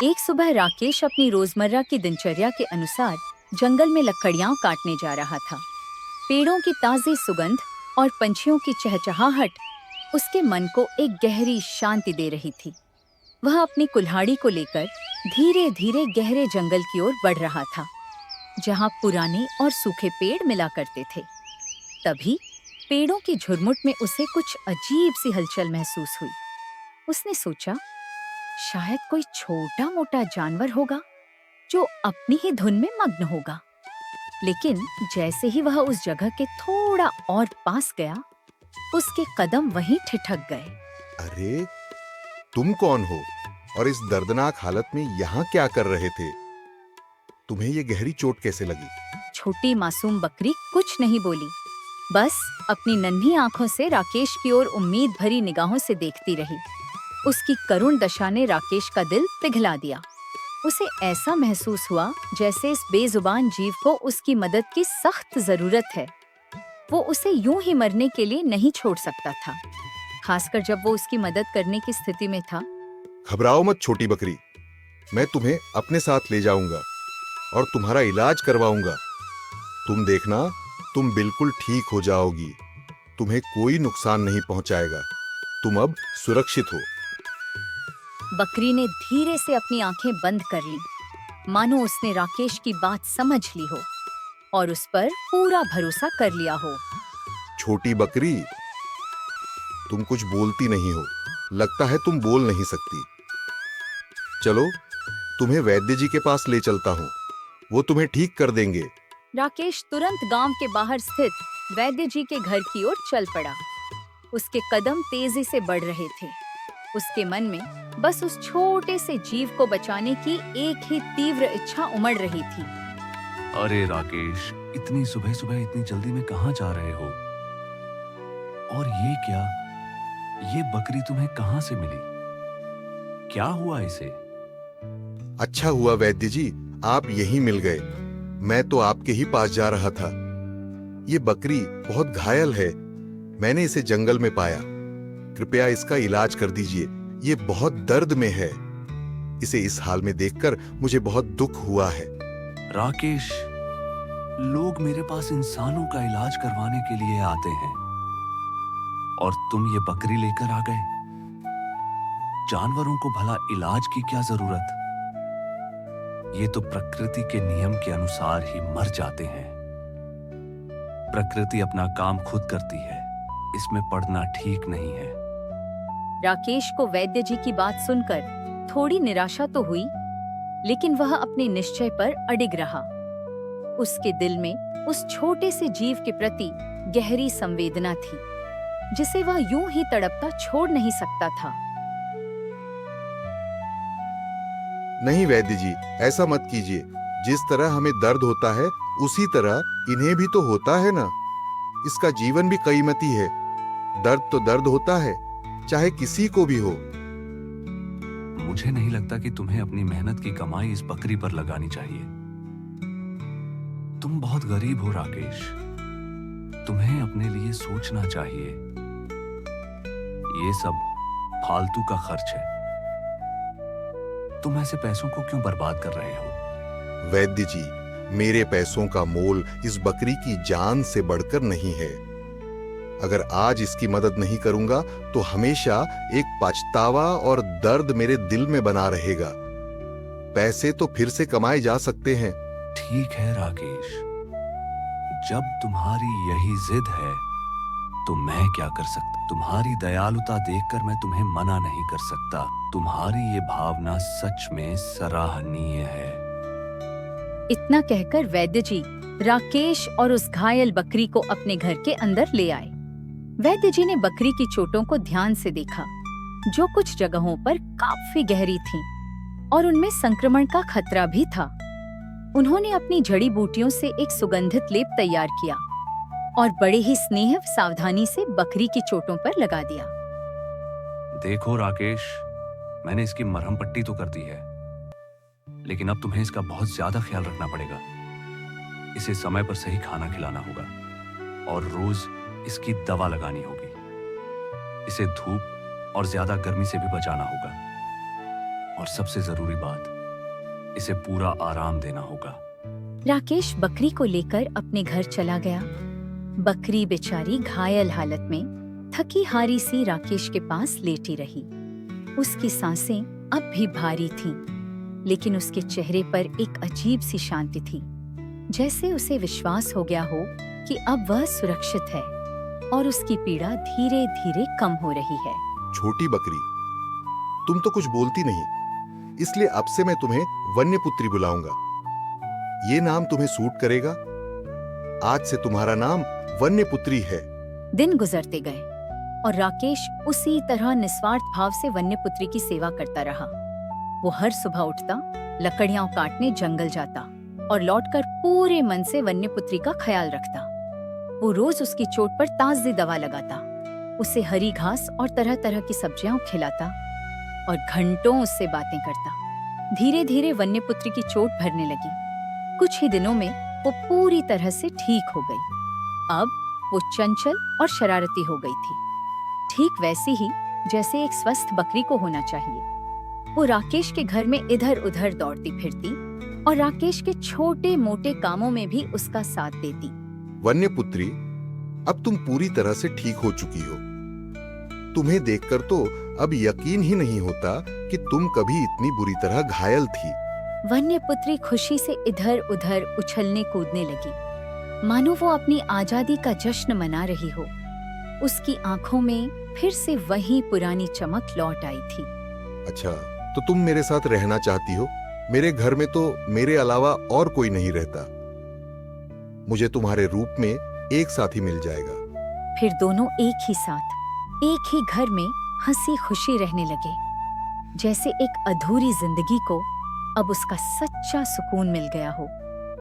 एक सुबह राकेश अपनी रोजमर्रा की दिनचर्या के अनुसार जंगल में लकड़ियां काटने जा रहा था। पेड़ों की ताजी सुगंध और पंछियों की चहचहाहट उसके मन को एक गहरी शांति दे रही थी। वह अपनी कुल्हाड़ी को लेकर धीरे धीरे गहरे जंगल की ओर बढ़ रहा था, जहां पुराने और सूखे पेड़ मिला करते थे। तभी पेड़ों की झुरमुट में उसे कुछ अजीब सी हलचल महसूस हुई। उसने सोचा, शायद कोई छोटा मोटा जानवर होगा जो अपनी ही धुन में मग्न होगा। लेकिन जैसे ही वह उस जगह के थोड़ा और पास गया, उसके कदम वहीं ठिठक गए। अरे, तुम कौन हो और इस दर्दनाक हालत में यहाँ क्या कर रहे थे? तुम्हें ये गहरी चोट कैसे लगी? छोटी मासूम बकरी कुछ नहीं बोली, बस अपनी नन्ही आंखों से राकेश की ओर उम्मीद भरी निगाहों से देखती रही। उसकी करुण दशा ने राकेश का दिल पिघला दिया। उसे ऐसा महसूस हुआ जैसे इस बेजुबान जीव को उसकी मदद की सख्त जरूरत है। वो उसे यूं ही मरने के लिए नहीं छोड़ सकता था, खासकर जब वो उसकी मदद करने की स्थिति में था। घबराओ मत छोटी बकरी, मैं तुम्हें अपने साथ ले जाऊंगा और तुम्हारा इलाज करवाऊंगा। तुम देखना, तुम बिल्कुल ठीक हो जाओगी। तुम्हें कोई नुकसान नहीं पहुंचाएगा। तुम अब सुरक्षित हो। बकरी ने धीरे से अपनी आंखें बंद कर ली, मानो उसने राकेश की बात समझ ली हो और उस पर पूरा भरोसा कर लिया हो। छोटी बकरी, तुम कुछ बोलती नहीं हो। लगता है तुम बोल नहीं सकती। चलो, तुम्हें वैद्य जी के पास ले चलता हूँ। वो तुम्हें ठीक कर देंगे। राकेश तुरंत गांव के बाहर स्थित वैद्य जी के घर की ओर चल पड़ा। उसके कदम तेजी से बढ़ रहे थे। उसके मन में बस उस छोटे से जीव को बचाने की एक ही तीव्र इच्छा उमड़ रही थी। अरे राकेश, इतनी सुबह सुबह इतनी जल्दी में कहाँ जा रहे हो? और ये क्या? ये बकरी तुम्हें कहाँ से मिली? क्या हुआ इसे? अच्छा हुआ वैद्य जी, आप यहीं मिल गए। मैं तो आपके ही पास जा रहा था। ये बकरी बहुत घायल है। मैंने इसे जंगल में पाया। कृपया इसका इलाज कर दीजिए। ये बहुत दर्द में है। इसे इस हाल में देखकर मुझे बहुत दुख हुआ है। राकेश, लोग मेरे पास इंसानों का इलाज करवाने के लिए आते हैं और तुम ये बकरी लेकर आ गए। जानवरों को भला इलाज की क्या जरूरत? ये तो प्रकृति के नियम के अनुसार ही मर जाते हैं। प्रकृति अपना काम खुद करती है, इसमें पड़ना ठीक नहीं है। राकेश को वैद्य जी की बात सुनकर थोड़ी निराशा तो हुई, लेकिन वह अपने निश्चय पर अडिग रहा। उसके दिल में उस छोटे से जीव के प्रति गहरी संवेदना थी, जिसे वह यूं ही तड़पता छोड़ नहीं सकता था। नहीं वैद्य जी, ऐसा मत कीजिए। जिस तरह हमें दर्द होता है, उसी तरह इन्हें भी तो होता है ना। इसका जीवन भी कीमती है। दर्द तो दर्द होता है, चाहे किसी को भी हो। मुझे नहीं लगता कि तुम्हें अपनी मेहनत की कमाई इस बकरी पर लगानी चाहिए। तुम बहुत गरीब हो राकेश। तुम्हें अपने लिए सोचना चाहिए। ये सब फालतू का खर्च है। तुम ऐसे पैसों को क्यों बर्बाद कर रहे हो? वैद्य जी, मेरे पैसों का मोल इस बकरी की जान से बढ़कर नहीं है। अगर आज इसकी मदद नहीं करूंगा तो हमेशा एक पछतावा और दर्द मेरे दिल में बना रहेगा। पैसे तो फिर से कमाए जा सकते हैं। ठीक है राकेश, जब तुम्हारी यही जिद है तो मैं क्या कर सकता? तुम्हारी दयालुता देखकर मैं तुम्हें मना नहीं कर सकता। तुम्हारी ये भावना सच में सराहनीय है। इतना कहकर वैद्य जी राकेश और उस घायल बकरी को अपने घर के अंदर ले आए। वैद्य जी ने बकरी की चोटों को ध्यान से देखा, जो कुछ जगहों पर काफी गहरी थीं और उनमें संक्रमण का खतरा भी था। उन्होंने अपनी जड़ी बूटियों से एक सुगंधित लेप तैयार किया और बड़े ही स्नेह सावधानी से बकरी की चोटों पर लगा दिया। देखो राकेश, मैंने इसकी मरहम पट्टी तो कर दी है, लेकिन अब तुम्हें इसका बहुत ज्यादा ख्याल रखना पड़ेगा। इसे समय पर सही खाना खिलाना होगा और रोज इसकी दवा लगानी होगी। इसे धूप और ज्यादा गर्मी से भी बचाना होगा और सबसे जरूरी बात, इसे पूरा आराम देना होगा। राकेश बकरी को लेकर अपने घर चला गया। बकरी बेचारी घायल हालत में थकी हारी सी राकेश के पास लेटी रही। उसकी सांसें अब भी भारी थीं, लेकिन उसके चेहरे पर एक अजीब सी शांति थी, जैसे उसे विश्वास हो गया हो कि अब वह सुरक्षित है और उसकी पीड़ा धीरे धीरे कम हो रही है। छोटी बकरी, तुम तो कुछ बोलती नहीं, इसलिए अब से मैं तुम्हें वन्यपुत्री बुलाऊंगा। ये नाम तुम्हें सूट करेगा। आज से तुम्हारा नाम वन्यपुत्री है। दिन गुजरते गए और राकेश उसी तरह निस्वार्थ भाव से वन्यपुत्री की सेवा करता रहा। वो हर सुबह उठता, लकड़ियां काटने जंगल जाता और लौटकर पूरे मन से वन्यपुत्री का ख्याल रखता। वो रोज उसकी चोट पर ताज़ी दवा लगाता, उसे हरी घास और तरह तरह की सब्जियां खिलाता और घंटों उससे बातें करता। धीरे धीरे वन्यपुत्री की चोट भरने लगी। कुछ ही दिनों में वो पूरी तरह से ठीक हो गई। अब वो चंचल और शरारती हो गई थी, ठीक वैसी ही जैसे एक स्वस्थ बकरी को होना चाहिए। वो राकेश के घर में इधर उधर दौड़ती फिरती और राकेश के छोटे मोटे कामों में भी उसका साथ देती। वन्यपुत्री, अब तुम पूरी तरह से ठीक हो चुकी हो। तुम्हें देखकर तो अब यकीन ही नहीं होता कि तुम कभी इतनी बुरी तरह घायल थी। वन्यपुत्री खुशी से इधर उधर उछलने कूदने लगी, मानो वो अपनी आजादी का जश्न मना रही हो। उसकी आंखों में फिर से वही पुरानी चमक लौट आई थी। अच्छा, तो तुम मेरे साथ रहना चाहती हो? मेरे घर में तो मेरे अलावा और कोई नहीं रहता। मुझे तुम्हारे रूप में एक साथी मिल जाएगा। फिर दोनों एक ही साथ, एक ही घर में हंसी खुशी रहने लगे, जैसे एक अधूरी जिंदगी को अब उसका सच्चा सुकून मिल गया हो।